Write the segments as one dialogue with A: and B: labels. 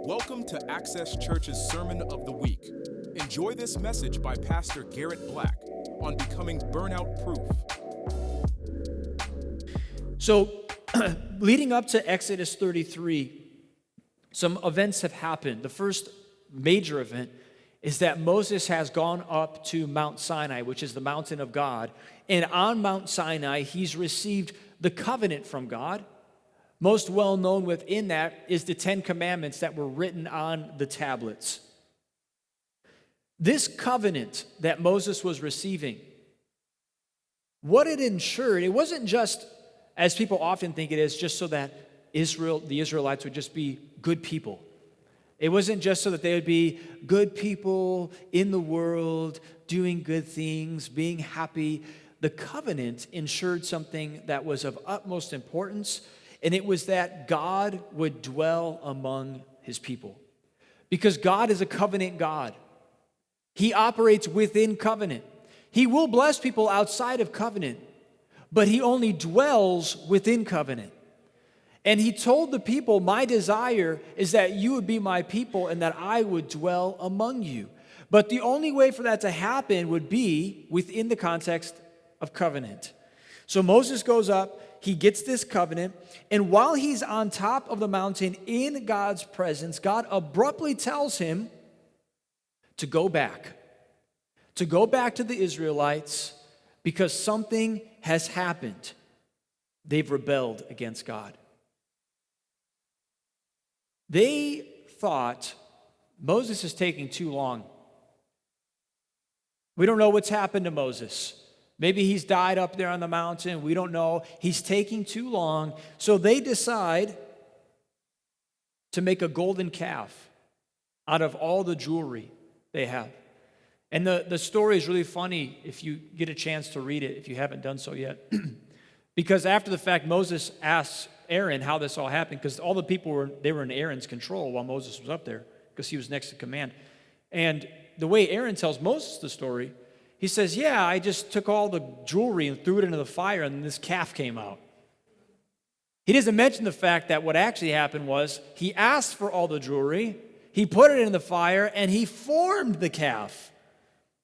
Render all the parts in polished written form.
A: Welcome to Axess Church's Sermon of the Week. Enjoy this message by Pastor Garrett Black on becoming burnout proof.
B: So, leading up to Exodus 33, some events have happened. The first major event is that Moses has gone up to Mount Sinai, which is the mountain of God. And on Mount Sinai, he's received the covenant from God. Most well known within that is the 10 Commandments that were written on the tablets. This covenant that Moses was receiving, what it ensured, it wasn't just, as people often think it is, just so that the Israelites would just be good people. It wasn't just so that they would be good people in the world, doing good things, being happy. The covenant ensured something that was of utmost importance, and it was that God would dwell among his people. Because God is a covenant God. He operates within covenant. He will bless people outside of covenant, but he only dwells within covenant. And he told the people, my desire is that you would be my people and that I would dwell among you. But the only way for that to happen would be within the context of covenant. So Moses goes up, he gets this covenant, and while he's on top of the mountain in God's presence, God abruptly tells him to go back to the Israelites because something has happened. They've rebelled against God. They thought Moses is taking too long. We don't know what's happened to Moses. Maybe he's died up there on the mountain. We don't know. He's taking too long. So they decide to make a golden calf out of all the jewelry they have. And the story is really funny if you get a chance to read it, if you haven't done so yet. Because after the fact, Moses asks Aaron how this all happened, because all the people were in Aaron's control while Moses was up there, because he was next to command. And the way Aaron tells Moses the story, he says, yeah, I just took all the jewelry and threw it into the fire, and this calf came out. He doesn't mention the fact that what actually happened was he asked for all the jewelry, he put it in the fire, and he formed the calf.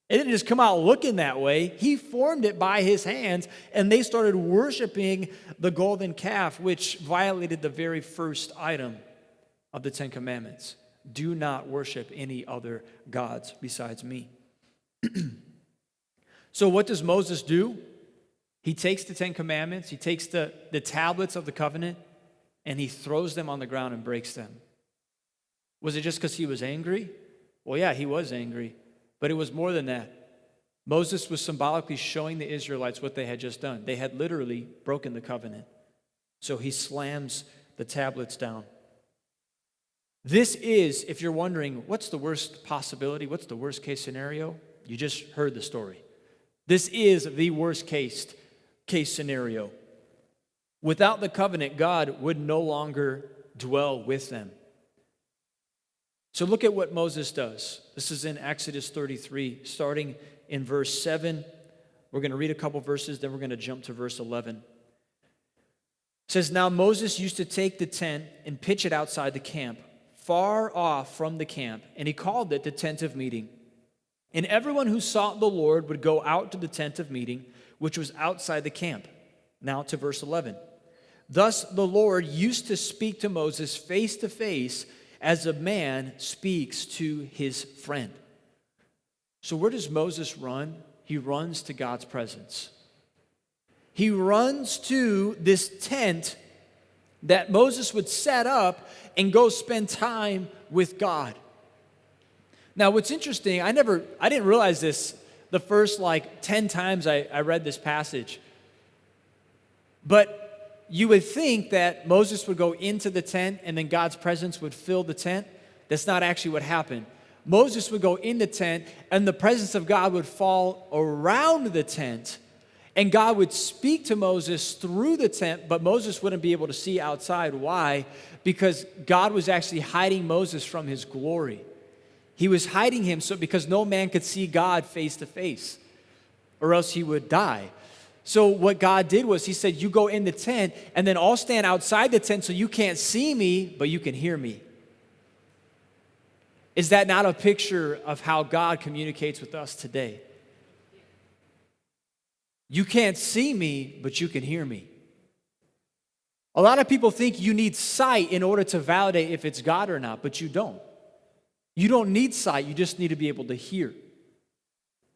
B: It didn't just come out looking that way. He formed it by his hands, and they started worshiping the golden calf, which violated the very first item of the 10 Commandments. Do not worship any other gods besides me. So what does Moses do? He takes the 10 Commandments, he takes the tablets of the covenant, and he throws them on the ground and breaks them. Was it just because he was angry? Well, yeah, he was angry. But it was more than that. Moses was symbolically showing the Israelites what they had just done. They had literally broken the covenant. So he slams the tablets down. This is, if you're wondering, what's the worst possibility? What's the worst case scenario? You just heard the story. This is the worst case scenario. Without the covenant, God would no longer dwell with them. So look at what Moses does. This is in Exodus 33, starting in verse 7. We're going to read a couple verses, then we're going to jump to verse 11. It says, now Moses used to take the tent and pitch it outside the camp, far off from the camp, and he called it the tent of meeting. And everyone who sought the Lord would go out to the tent of meeting, which was outside the camp. Now to verse 11. Thus the Lord used to speak to Moses face to face as a man speaks to his friend. So where does Moses run? He runs to God's presence. He runs to this tent that Moses would set up and go spend time with God. Now, what's interesting, I didn't realize this the first 10 times I read this passage. But you would think that Moses would go into the tent and then God's presence would fill the tent. That's not actually what happened. Moses would go in the tent and the presence of God would fall around the tent, and God would speak to Moses through the tent, but Moses wouldn't be able to see outside. Why? Because God was actually hiding Moses from his glory. He was hiding him because no man could see God face to face, or else he would die. So what God did was he said, you go in the tent, and then I'll stand outside the tent so you can't see me, but you can hear me. Is that not a picture of how God communicates with us today? You can't see me, but you can hear me. A lot of people think you need sight in order to validate if it's God or not, but you don't. You don't need sight, you just need to be able to hear.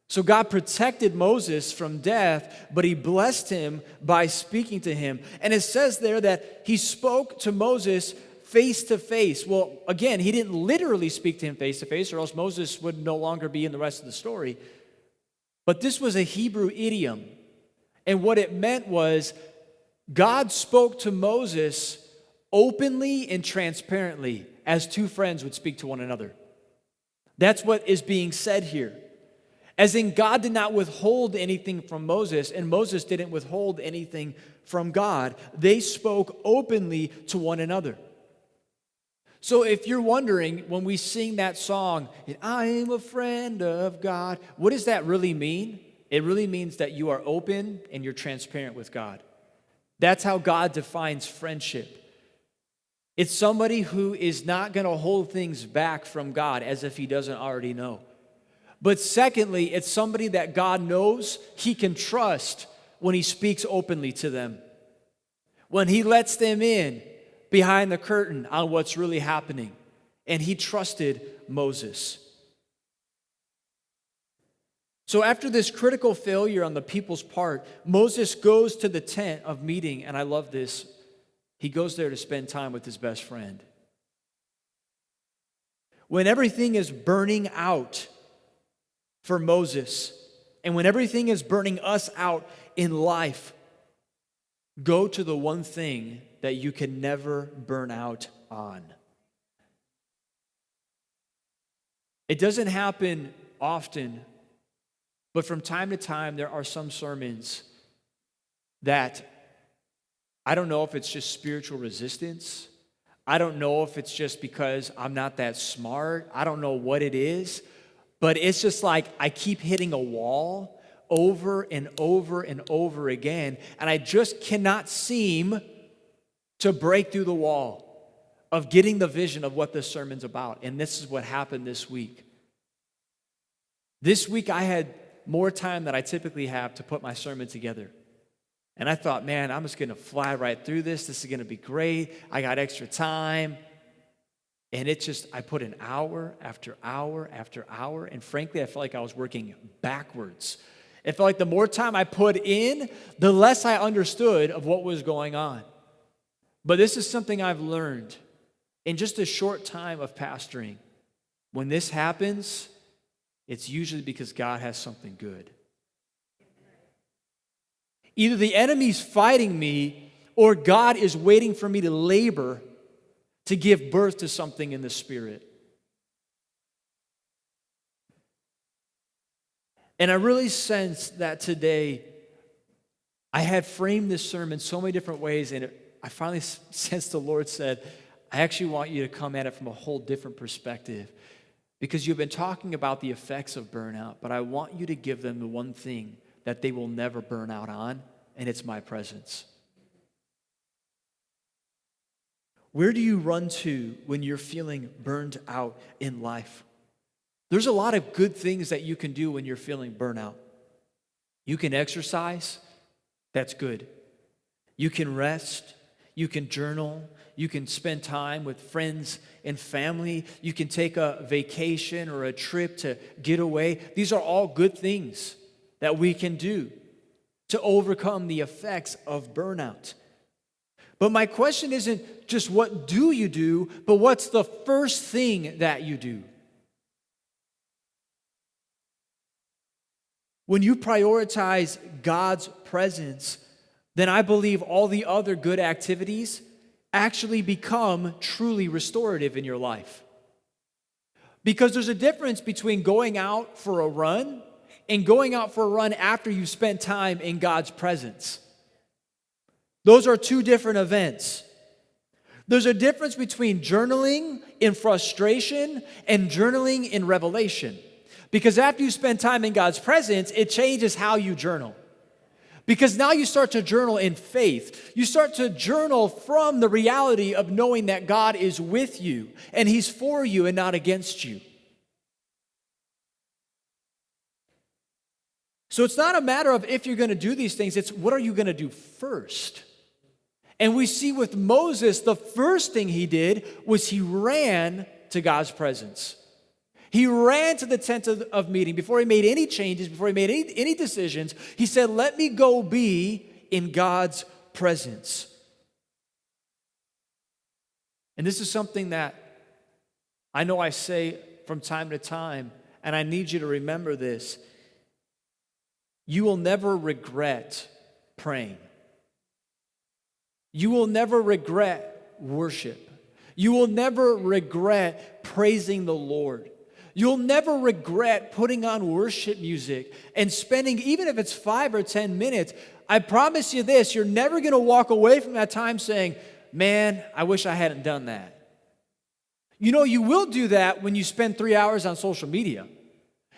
B: So God protected Moses from death, but he blessed him by speaking to him. And it says there that he spoke to Moses face to face. Well, again, he didn't literally speak to him face to face, or else Moses would no longer be in the rest of the story. But this was a Hebrew idiom. And what it meant was God spoke to Moses openly and transparently as two friends would speak to one another. That's what is being said here. As in, God did not withhold anything from Moses, and Moses didn't withhold anything from God. They spoke openly to one another. So if you're wondering, when we sing that song, I'm a friend of God, what does that really mean? It really means that you are open and you're transparent with God. That's how God defines friendship. It's somebody who is not going to hold things back from God as if he doesn't already know. But secondly, it's somebody that God knows he can trust when he speaks openly to them. When he lets them in behind the curtain on what's really happening. And he trusted Moses. So after this critical failure on the people's part, Moses goes to the tent of meeting, and I love this. He goes there to spend time with his best friend. When everything is burning out for Moses, and when everything is burning us out in life, go to the one thing that you can never burn out on. It doesn't happen often, but from time to time, there are some sermons that I don't know if it's just spiritual resistance. I don't know if it's just because I'm not that smart. I don't know what it is, but it's just like I keep hitting a wall over and over and over again, and I just cannot seem to break through the wall of getting the vision of what this sermon's about. And this is what happened this week. This week I had more time than I typically have to put my sermon together. And I thought, man, I'm just going to fly right through this. This is going to be great. I got extra time. And I put an hour after hour after hour. And frankly, I felt like I was working backwards. It felt like the more time I put in, the less I understood of what was going on. But this is something I've learned in just a short time of pastoring. When this happens, it's usually because God has something good. Either the enemy's fighting me or God is waiting for me to labor to give birth to something in the Spirit. And I really sense that today I had framed this sermon so many different ways, and I finally sensed the Lord said, I actually want you to come at it from a whole different perspective. Because you've been talking about the effects of burnout, but I want you to give them the one thing that they will never burn out on, and it's my presence. Where do you run to when you're feeling burned out in life? There's a lot of good things that you can do when you're feeling burnout. You can exercise, that's good. You can rest, you can journal, you can spend time with friends and family. You can take a vacation or a trip to get away. These are all good things that we can do to overcome the effects of burnout. But my question isn't just what do you do, but what's the first thing that you do? When you prioritize God's presence, then I believe all the other good activities actually become truly restorative in your life. Because there's a difference between going out for a run and going out for a run after you've spent time in God's presence. Those are two different events. There's a difference between journaling in frustration and journaling in revelation. Because after you spend time in God's presence, it changes how you journal. Because now you start to journal in faith. You start to journal from the reality of knowing that God is with you and He's for you and not against you. So it's not a matter of if you're going to do these things, it's what are you going to do first? And we see with Moses, the first thing he did was he ran to God's presence. He ran to the tent of meeting before he made any changes, before he made any decisions. He said, let me go be in God's presence. And this is something that I know I say from time to time, and I need you to remember this. You will never regret praying. You will never regret worship. You will never regret praising the Lord. You'll never regret putting on worship music and spending, even if it's 5 or 10 minutes, I promise you this, you're never going to walk away from that time saying, man, I wish I hadn't done that. You know, you will do that when you spend 3 hours on social media.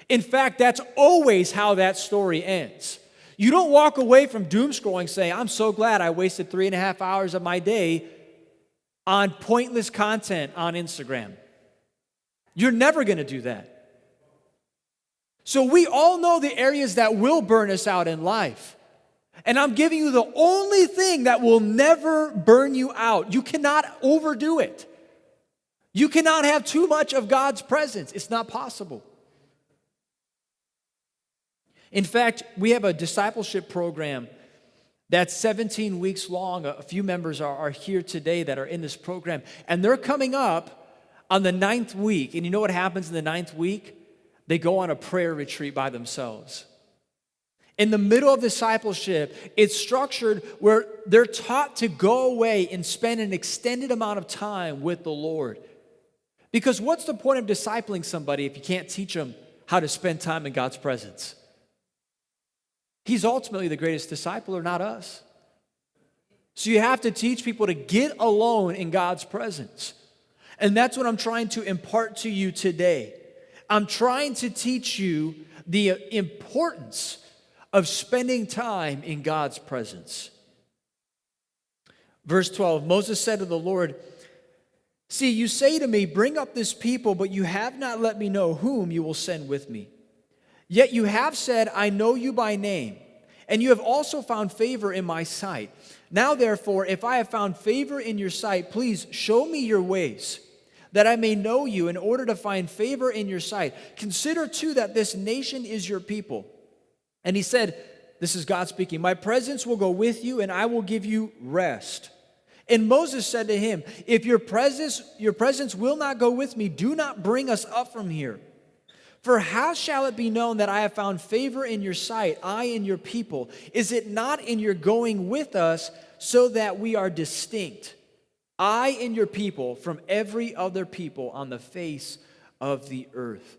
B: In fact, that's always how that story ends. You don't walk away from doom scrolling saying, I'm so glad I wasted 3.5 hours of my day on pointless content on Instagram. You're never going to do that. So we all know the areas that will burn us out in life. And I'm giving you the only thing that will never burn you out. You cannot overdo it. You cannot have too much of God's presence. It's not possible. In fact, we have a discipleship program that's 17 weeks long. A few members are here today that are in this program. And they're coming up on the 9th week. And you know what happens in the 9th week? They go on a prayer retreat by themselves. In the middle of discipleship, it's structured where they're taught to go away and spend an extended amount of time with the Lord. Because what's the point of discipling somebody if you can't teach them how to spend time in God's presence? He's ultimately the greatest discipler, not us. So you have to teach people to get alone in God's presence. And that's what I'm trying to impart to you today. I'm trying to teach you the importance of spending time in God's presence. Verse 12, Moses said to the Lord, see, you say to me, bring up this people, but you have not let me know whom you will send with me. Yet you have said, I know you by name, and you have also found favor in my sight. Now therefore, if I have found favor in your sight, please show me your ways, that I may know you in order to find favor in your sight. Consider too that this nation is your people. And he said, this is God speaking, my presence will go with you, and I will give you rest. And Moses said to him, if your presence will not go with me, do not bring us up from here. For how shall it be known that I have found favor in your sight, I and your people? Is it not in your going with us so that we are distinct, I and your people, from every other people on the face of the earth?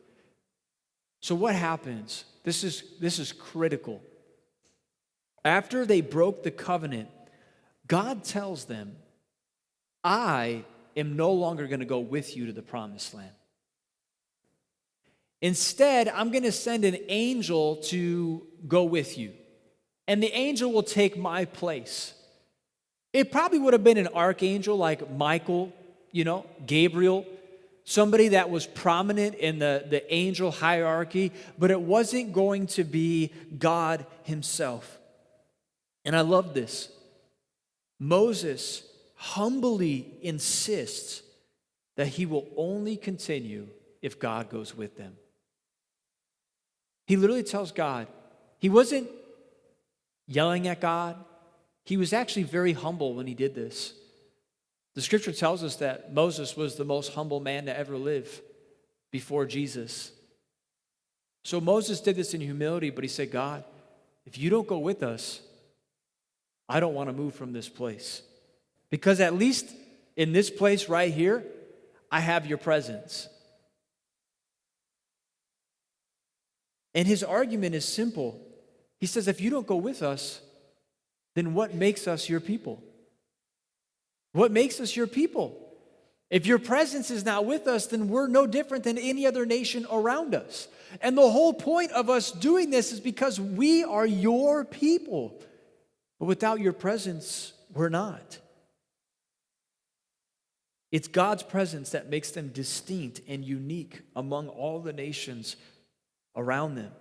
B: So what happens? This is critical. After they broke the covenant, God tells them, I am no longer going to go with you to the promised land. Instead, I'm going to send an angel to go with you. And the angel will take my place. It probably would have been an archangel like Michael, Gabriel, somebody that was prominent in the angel hierarchy, but it wasn't going to be God himself. And I love this. Moses humbly insists that he will only continue if God goes with them. He literally tells God, he wasn't yelling at God. He was actually very humble when he did this. The scripture tells us that Moses was the most humble man to ever live before Jesus. So Moses did this in humility, but he said, God, if you don't go with us, I don't want to move from this place. Because at least in this place right here, I have your presence. And his argument is simple. He says, if you don't go with us, then what makes us your people? What makes us your people? If your presence is not with us, then we're no different than any other nation around us. And the whole point of us doing this is because we are your people. But without your presence, we're not. It's God's presence that makes them distinct and unique among all the nations around them.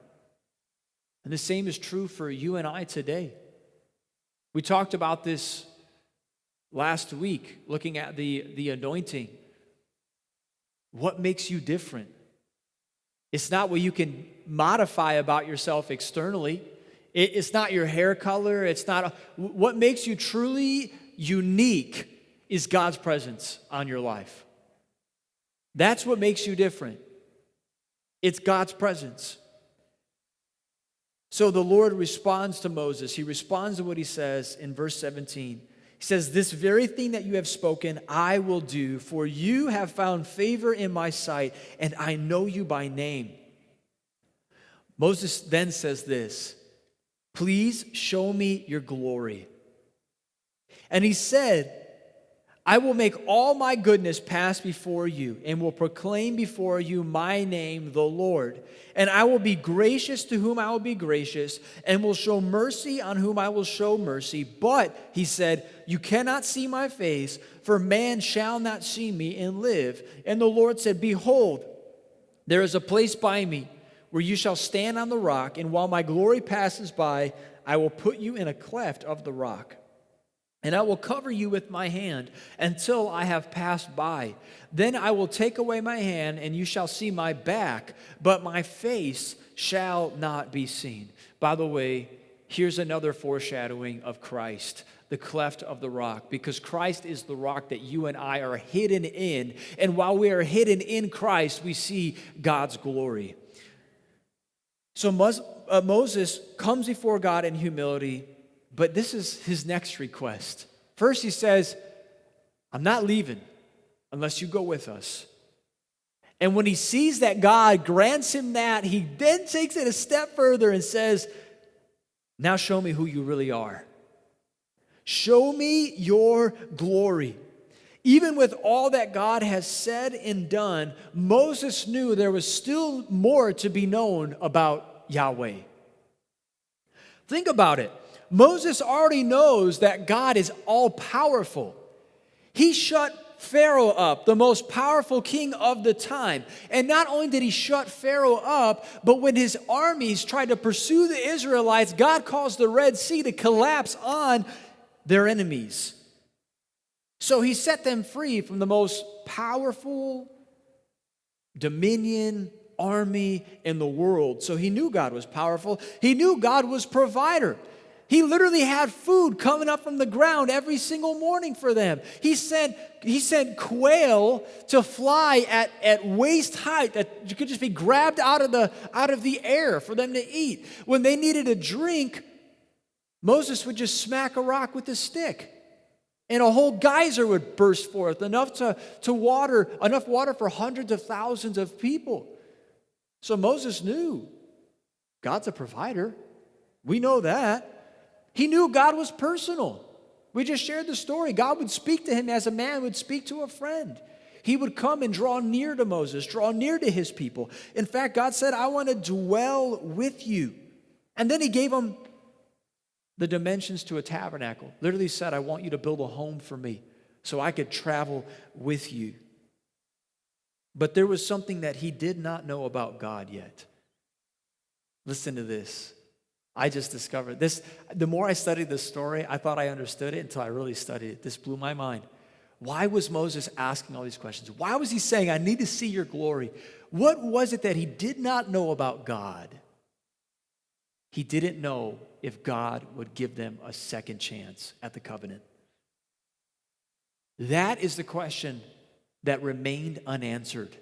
B: And the same is true for you and I today. We talked about this last week, looking at the anointing. What makes you different? It's not what you can modify about yourself externally. It's not your hair color. It's not what makes you truly unique is God's presence on your life. That's what makes you different. It's God's presence. So the Lord responds to Moses. He responds to what he says in verse 17. He says, "This very thing that you have spoken, I will do, for you have found favor in my sight, and I know you by name." Moses then says this, "Please show me your glory." And he said, "I will make all my goodness pass before you, and will proclaim before you my name, the Lord. And I will be gracious to whom I will be gracious, and will show mercy on whom I will show mercy. But," he said, "you cannot see my face, for man shall not see me and live." And the Lord said, "Behold, there is a place by me where you shall stand on the rock, and while my glory passes by, I will put you in a cleft of the rock. And I will cover you with my hand until I have passed by. Then I will take away my hand, and you shall see my back, but my face shall not be seen." By the way, here's another foreshadowing of Christ, the cleft of the rock, because Christ is the rock that you and I are hidden in. And while we are hidden in Christ, we see God's glory. So Moses comes before God in humility. But this is his next request. First, he says, "I'm not leaving unless you go with us." And when he sees that God grants him that, he then takes it a step further and says, "Now show me who you really are. Show me your glory." Even with all that God has said and done, Moses knew there was still more to be known about Yahweh. Think about it. Moses already knows that God is all-powerful. He shut Pharaoh up, the most powerful king of the time. And not only did he shut Pharaoh up, but when his armies tried to pursue the Israelites, God caused the Red Sea to collapse on their enemies. So he set them free from the most powerful dominion army in the world. So he knew God was powerful. He knew God was provider. He literally had food coming up from the ground every single morning for them. He sent quail to fly at waist height that you could just be grabbed out of the air for them to eat. When they needed a drink, Moses would just smack a rock with a stick, and a whole geyser would burst forth, enough water for hundreds of thousands of people. So Moses knew God's a provider. We know that. He knew God was personal. We just shared the story. God would speak to him as a man would speak to a friend. He would come and draw near to Moses, draw near to his people. In fact, God said, "I want to dwell with you." And then he gave him the dimensions to a tabernacle. Literally said, "I want you to build a home for me so I could travel with you." But there was something that he did not know about God yet. Listen to this. I just discovered this. The more I studied this story, I thought I understood it until I really studied it. This blew my mind. Why was Moses asking all these questions? Why was he saying, "I need to see your glory"? What was it that he did not know about God? He didn't know if God would give them a second chance at the covenant. That is the question that remained unanswered.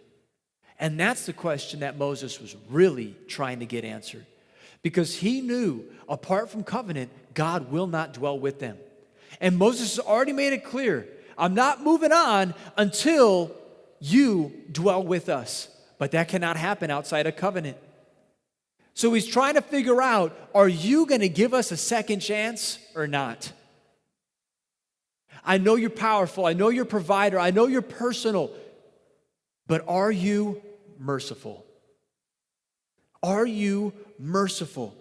B: And that's the question that Moses was really trying to get answered. Because he knew, apart from covenant, God will not dwell with them. And Moses has already made it clear, "I'm not moving on until you dwell with us." But that cannot happen outside a covenant. So he's trying to figure out, are you going to give us a second chance or not? I know you're powerful. I know you're provider. I know you're personal. But are you merciful? Are you merciful?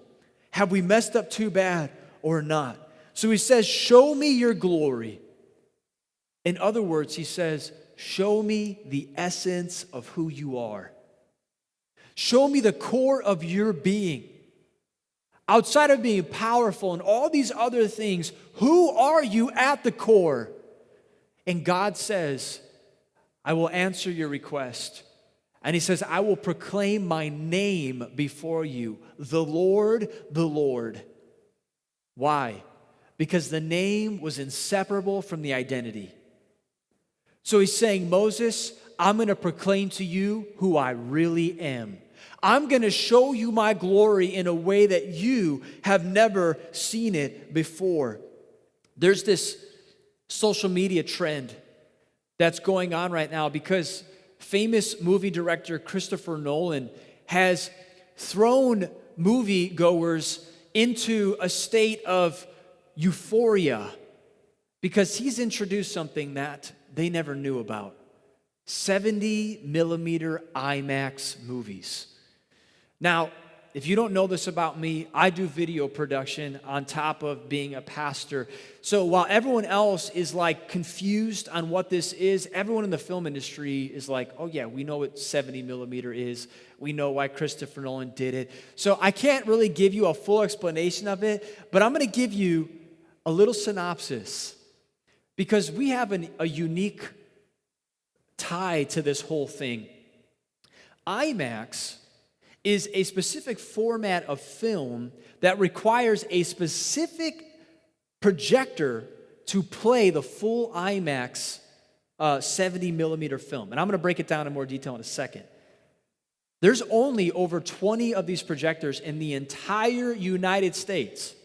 B: Have we messed up too bad or not? So he says, "Show me your glory." In other words, he says, "Show me the essence of who you are. Show me the core of your being. outside of being powerful and all these other things, who are you at the core? And God says, I will answer your request. And he says, I will proclaim my name before you, the Lord, the Lord. Why? Because the name was inseparable from the identity. So he's saying, Moses, I'm going to proclaim to you who I really am. I'm going to show you my glory in a way that you have never seen it before. There's this social media trend that's going on right now because famous movie director Christopher Nolan has thrown moviegoers into a state of euphoria because he's introduced something that they never knew about. 70 millimeter IMAX movies. Now, if you don't know this about me, I do video production on top of being a pastor. So while everyone else is like confused on what this is, everyone in the film industry is like, oh yeah, we know what 70 millimeter is. We know why Christopher Nolan did it. So I can't really give you a full explanation of it, but I'm going to give you a little synopsis because we have a unique tie to this whole thing. IMAX is a specific format of film that requires a specific projector to play the full IMAX 70 millimeter film. And I'm going to break it down in more detail in a second. There's only over 20 of these projectors in the entire United States,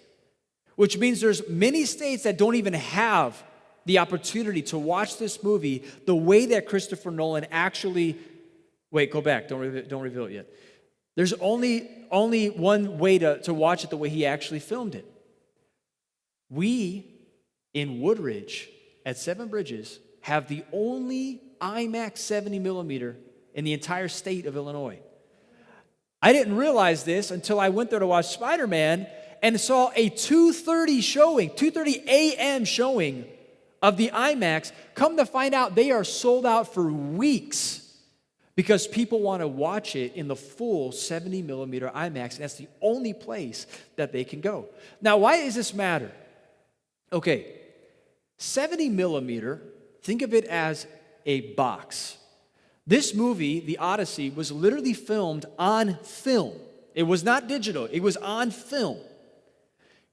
B: which means there's many states that don't even have the opportunity to watch this movie the way that Christopher Nolan actually... Wait, go back. Don't reveal it yet. There's only one way to watch it the way he actually filmed it. We, in Woodridge, at Seven Bridges, have the only IMAX 70 millimeter in the entire state of Illinois. I didn't realize this until I went there to watch Spider-Man and saw a 2:30 a.m. showing of the IMAX. Come to find out, they are sold out for weeks. Because people want to watch it in the full 70 millimeter IMAX, and that's the only place that they can go. Now, why does this matter? Okay, 70 millimeter, think of it as a box. This movie, The Odyssey, was literally filmed on film. It was not digital, it was on film.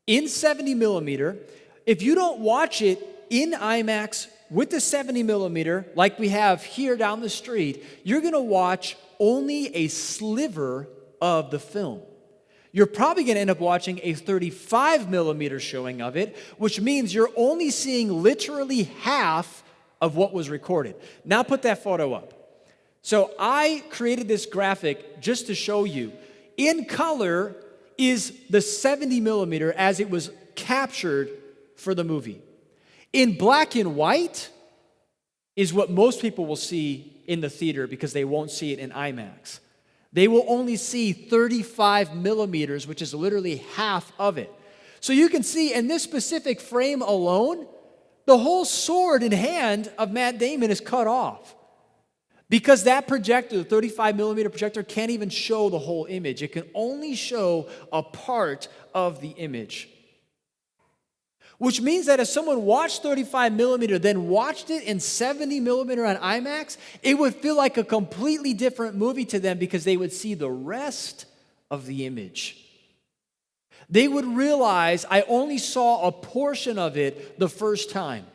B: In 70 millimeter, if you don't watch it in IMAX with the 70 millimeter, like we have here down the street, you're going to watch only a sliver of the film. You're probably going to end up watching a 35 millimeter showing of it, which means you're only seeing literally half of what was recorded. Now put that photo up. So I created this graphic just to show you. In color is the 70 millimeter as it was captured for the movie. In black and white is what most people will see in the theater because they won't see it in IMAX. They will only see 35 millimeters, which is literally half of it. So you can see in this specific frame alone, the whole sword in hand of Matt Damon is cut off. Because that projector, the 35 millimeter projector, can't even show the whole image. It can only show a part of the image. Which means that if someone watched 35 millimeter, then watched it in 70 millimeter on IMAX, it would feel like a completely different movie to them because they would see the rest of the image. They would realize, I only saw a portion of it the first time.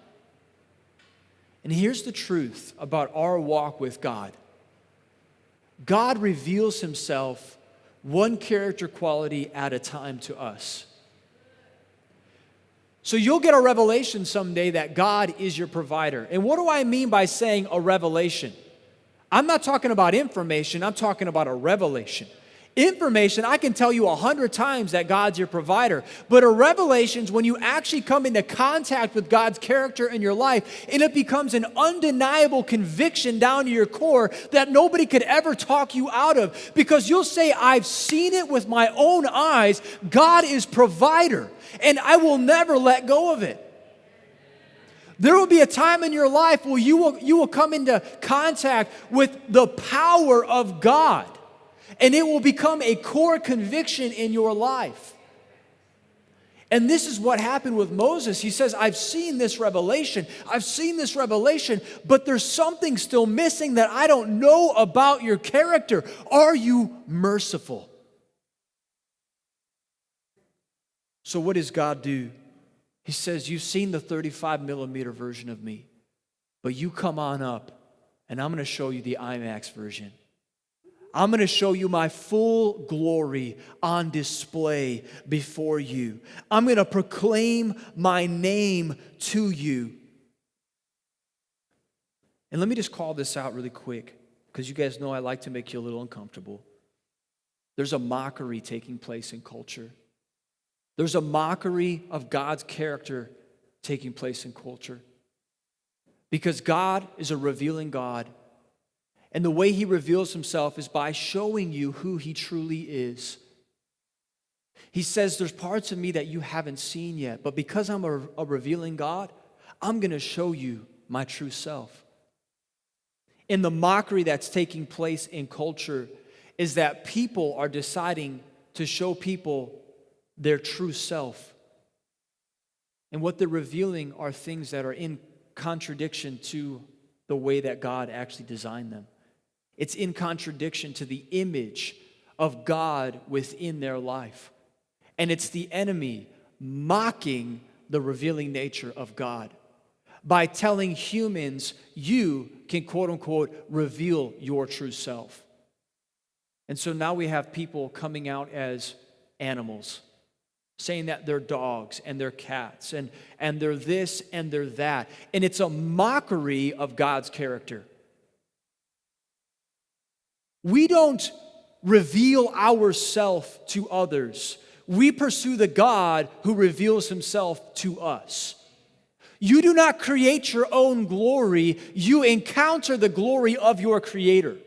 B: And here's the truth about our walk with God. God reveals himself one character quality at a time to us. So you'll get a revelation someday that God is your provider. And what do I mean by saying a revelation? I'm not talking about information, I'm talking about a revelation. Information, I can tell you 100 times that God's your provider. But a revelation is when you actually come into contact with God's character in your life, and it becomes an undeniable conviction down to your core that nobody could ever talk you out of. Because you'll say, I've seen it with my own eyes. God is provider, and I will never let go of it. There will be a time in your life where you will come into contact with the power of God. And it will become a core conviction in your life. And this is what happened with Moses. He says, I've seen this revelation, but there's something still missing that I don't know about your character. Are you merciful? So what does God do? He says, you've seen the 35 millimeter version of me, but you come on up and I'm going to show you the IMAX version. I'm going to show you my full glory on display before you. I'm going to proclaim my name to you. And let me just call this out really quick, because you guys know I like to make you a little uncomfortable. There's a mockery taking place in culture. There's a mockery of God's character taking place in culture. Because God is a revealing God. And the way he reveals himself is by showing you who he truly is. He says, there's parts of me that you haven't seen yet, but because I'm a revealing God, I'm going to show you my true self. And the mockery that's taking place in culture is that people are deciding to show people their true self. And what they're revealing are things that are in contradiction to the way that God actually designed them. It's in contradiction to the image of God within their life. And it's the enemy mocking the revealing nature of God by telling humans, you can quote unquote reveal your true self. And so now we have people coming out as animals, saying that they're dogs and they're cats and they're this and they're that. And it's a mockery of God's character. We don't reveal ourselves to others. We pursue the God who reveals himself to us. You do not create your own glory. You encounter the glory of your Creator.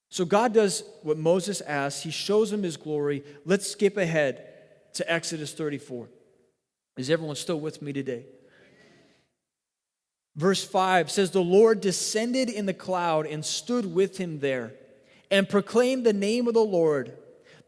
B: So God does what Moses asked. He shows him his glory. Let's skip ahead to Exodus 34. Is everyone still with me today? Verse 5 says, the Lord descended in the cloud and stood with him there and proclaimed the name of the Lord.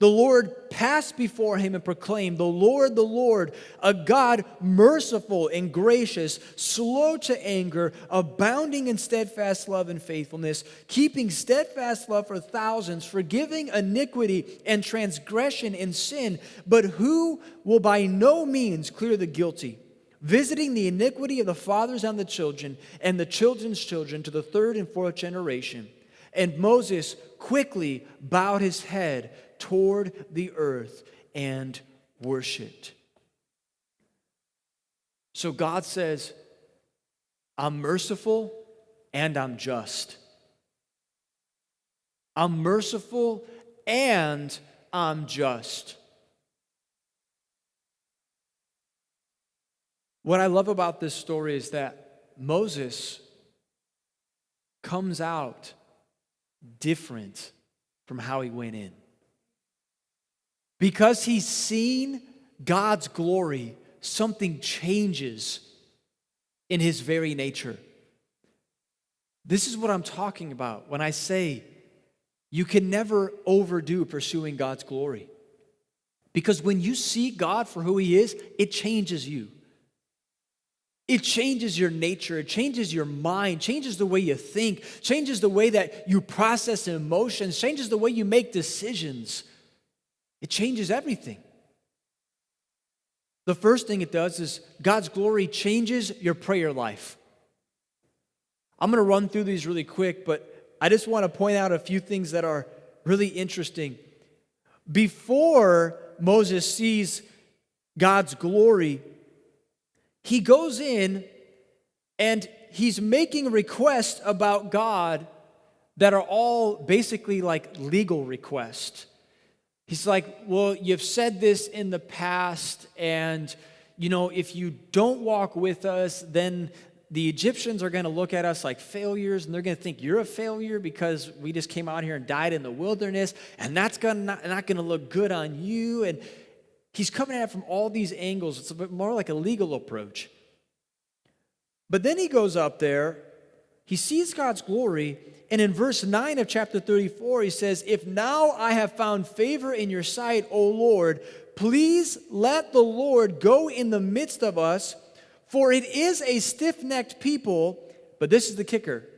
B: The Lord passed before him and proclaimed, the Lord, a God merciful and gracious, slow to anger, abounding in steadfast love and faithfulness, keeping steadfast love for thousands, forgiving iniquity and transgression and sin, but who will by no means clear the guilty, visiting the iniquity of the fathers on the children and the children's children to the third and fourth generation. And Moses quickly bowed his head toward the earth and worshiped. So God says, I'm merciful and I'm just. I'm merciful and I'm just. What I love about this story is that Moses comes out different from how he went in. Because he's seen God's glory, something changes in his very nature. This is what I'm talking about when I say you can never overdo pursuing God's glory. Because when you see God for who he is, it changes you. It changes your nature, it changes your mind, changes the way you think, changes the way that you process emotions, changes the way you make decisions. It changes everything. The first thing it does is God's glory changes your prayer life. I'm going to run through these really quick, but I just want to point out a few things that are really interesting. Before Moses sees God's glory, he goes in and he's making requests about God that are all basically like legal requests. He's like, well, you've said this in the past, and, if you don't walk with us, then the Egyptians are going to look at us like failures, and they're going to think you're a failure because we just came out here and died in the wilderness, and that's not going to look good on you. And he's coming at it from all these angles. It's a bit more like a legal approach. But then he goes up there, He sees God's glory, and in verse 9 of chapter 34, he says, "If now I have found favor in your sight, O Lord, please let the Lord go in the midst of us, for it is a stiff-necked people," but this is the kicker,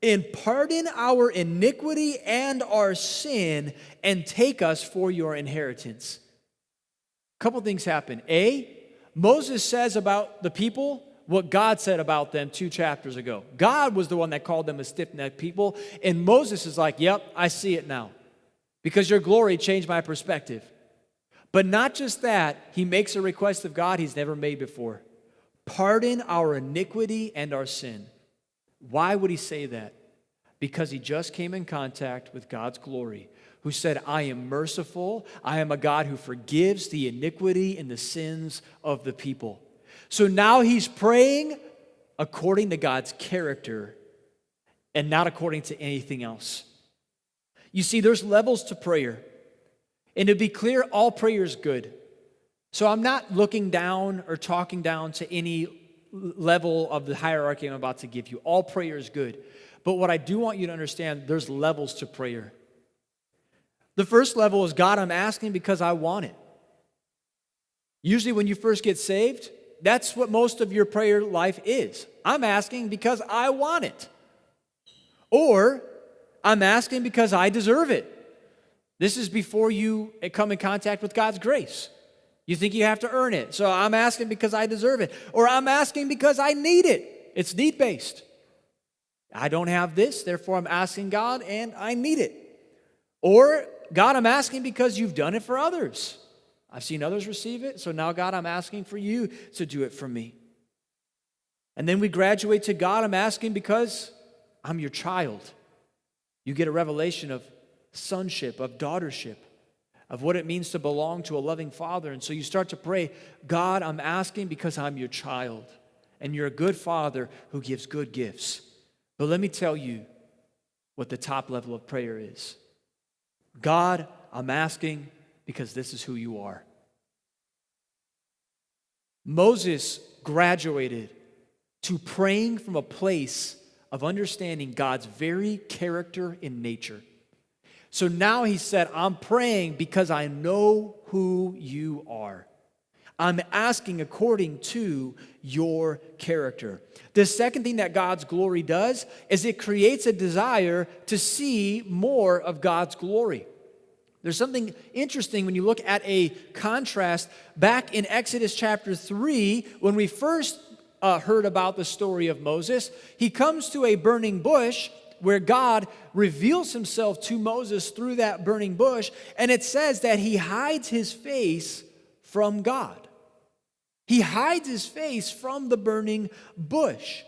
B: "and pardon our iniquity and our sin, and take us for your inheritance." A couple things happen. A, Moses says about the people what God said about them 2 chapters ago. God was the one that called them a stiff-necked people, and Moses is like, "Yep, I see it now, because your glory changed my perspective." But not just that, he makes a request of God he's never made before. Pardon our iniquity and our sin. Why would he say that? Because he just came in contact with God's glory, who said, "I am merciful. I am a God who forgives the iniquity and the sins of the people." So now he's praying according to God's character and not according to anything else. You see, there's levels to prayer. And to be clear, all prayer is good. So I'm not looking down or talking down to any level of the hierarchy I'm about to give you. All prayer is good. But what I do want you to understand, there's levels to prayer. The first level is, God, I'm asking because I want it. Usually when you first get saved, that's what most of your prayer life is. I'm asking because I want it. Or I'm asking because I deserve it. This is before you come in contact with God's grace. You think you have to earn it. So I'm asking because I deserve it. Or I'm asking because I need it. It's need-based. I don't have this, therefore I'm asking God and I need it. Or, God, I'm asking because you've done it for others. I've seen others receive it, so now, God, I'm asking for you to do it for me. And then we graduate to, God, I'm asking because I'm your child. You get a revelation of sonship, of daughtership, of what it means to belong to a loving Father. And so you start to pray, God, I'm asking because I'm your child, and you're a good Father who gives good gifts. But let me tell you what the top level of prayer is. God, I'm asking because this is who you are. Moses graduated to praying from a place of understanding God's very character and nature. So now he said, I'm praying because I know who you are. I'm asking according to your character. The second thing that God's glory does is it creates a desire to see more of God's glory. There's something interesting when you look at a contrast back in Exodus chapter 3, when we first heard about the story of Moses. He comes to a burning bush where God reveals himself to Moses through that burning bush, and it says that he hides his face from God. He hides his face from the burning bush.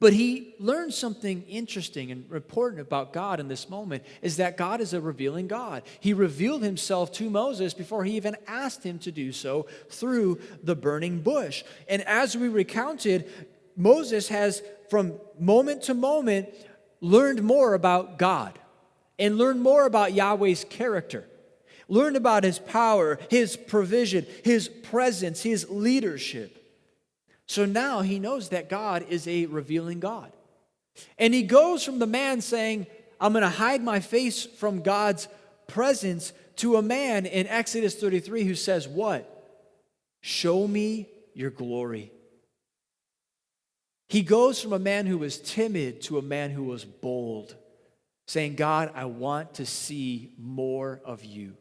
B: But he learns something interesting and important about God in this moment, is that God is a revealing God. He revealed himself to Moses before he even asked him to do so through the burning bush. And as we recounted, Moses has, from moment to moment, learned more about God and learned more about Yahweh's character. Learned about his power, his provision, his presence, his leadership. So now he knows that God is a revealing God. And he goes from the man saying, I'm going to hide my face from God's presence, to a man in Exodus 33 who says, what? Show me your glory. He goes from a man who was timid to a man who was bold, saying, God, I want to see more of you.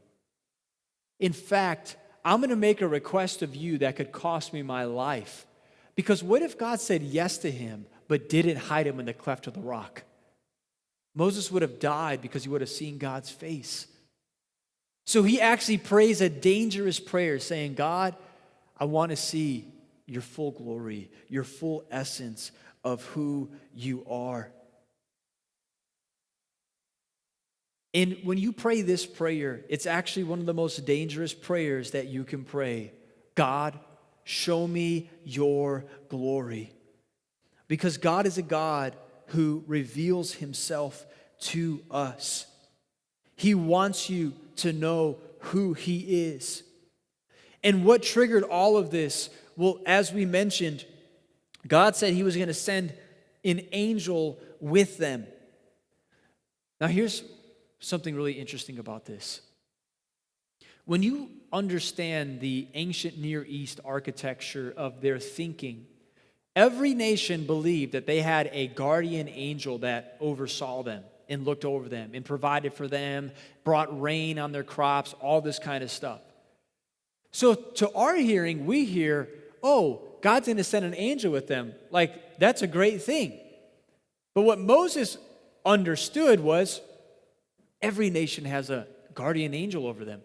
B: In fact, I'm going to make a request of you that could cost me my life. Because what if God said yes to him, but didn't hide him in the cleft of the rock? Moses would have died because he would have seen God's face. So he actually prays a dangerous prayer, saying, God, I want to see your full glory, your full essence of who you are. And when you pray this prayer, it's actually one of the most dangerous prayers that you can pray. God, show me your glory. Because God is a God who reveals himself to us. He wants you to know who he is. And what triggered all of this, well, as we mentioned, God said he was going to send an angel with them. Now, here's something really interesting about this. When you understand the ancient Near East architecture of their thinking, every nation believed that they had a guardian angel that oversaw them and looked over them and provided for them, brought rain on their crops, all this kind of stuff. So to our hearing, we hear, oh, God's going to send an angel with them. Like, that's a great thing. But what Moses understood was every nation has a guardian angel over them.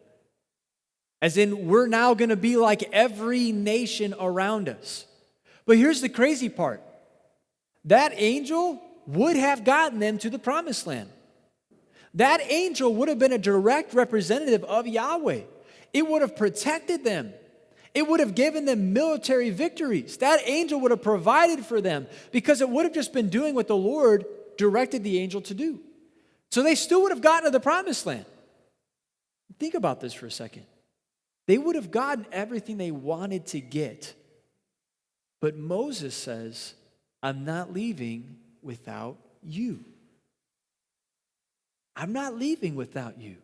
B: As in, we're now going to be like every nation around us. But here's the crazy part. That angel would have gotten them to the promised land. That angel would have been a direct representative of Yahweh. It would have protected them. It would have given them military victories. That angel would have provided for them because it would have just been doing what the Lord directed the angel to do. So they still would have gotten to the promised land. Think about this for a second. They would have gotten everything they wanted to get. But Moses says, I'm not leaving without you. I'm not leaving without you.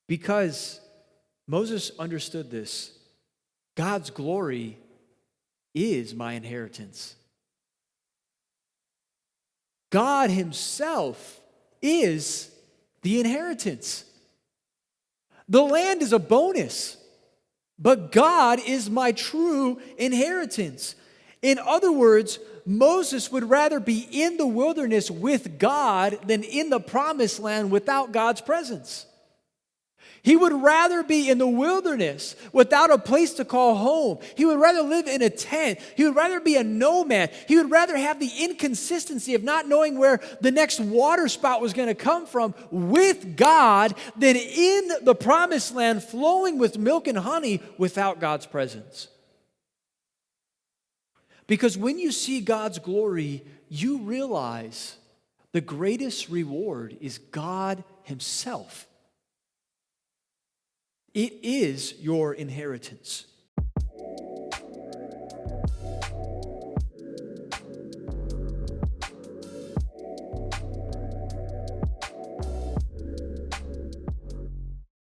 B: Because Moses understood this. God's glory is my inheritance. God himself is the inheritance. The land is a bonus, but God is my true inheritance. In other words, Moses would rather be in the wilderness with God than in the promised land without God's presence. He would rather be in the wilderness without a place to call home. He would rather live in a tent. He would rather be a nomad. He would rather have the inconsistency of not knowing where the next water spout was going to come from with God than in the promised land flowing with milk and honey without God's presence. Because when you see God's glory, you realize the greatest reward is God himself. It is your inheritance.